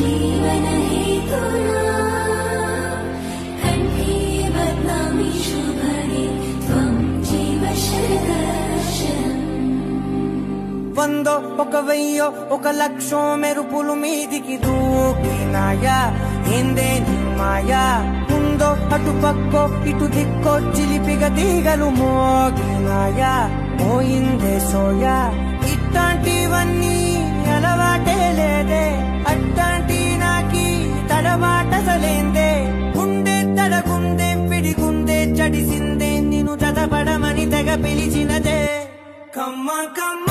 జీవన హేతునా కంఠే బధ్నామి శుభగే త్వం జీవ శరదర్శనం. వందో ఒక వెయ్యో ఒక లక్షో మెరుపులు మీదికి దూకినాయా ఏందే నీ మాయా. ఉందో అటు పక్కో ఇటు దిక్కో చిలిపిగ తీగలు మోగినాయా పోయిందే సోయా. ఇట్లాంటివన్నీ అలవాటే లేదే అట్లాంటి నాకి తడబాటసలేందే. గుండె తడగుందే పిడిగుందే చడిసిందే నిన్ను చదపడమని తెగ పిలిచినదే. కమ్మ కమ్మ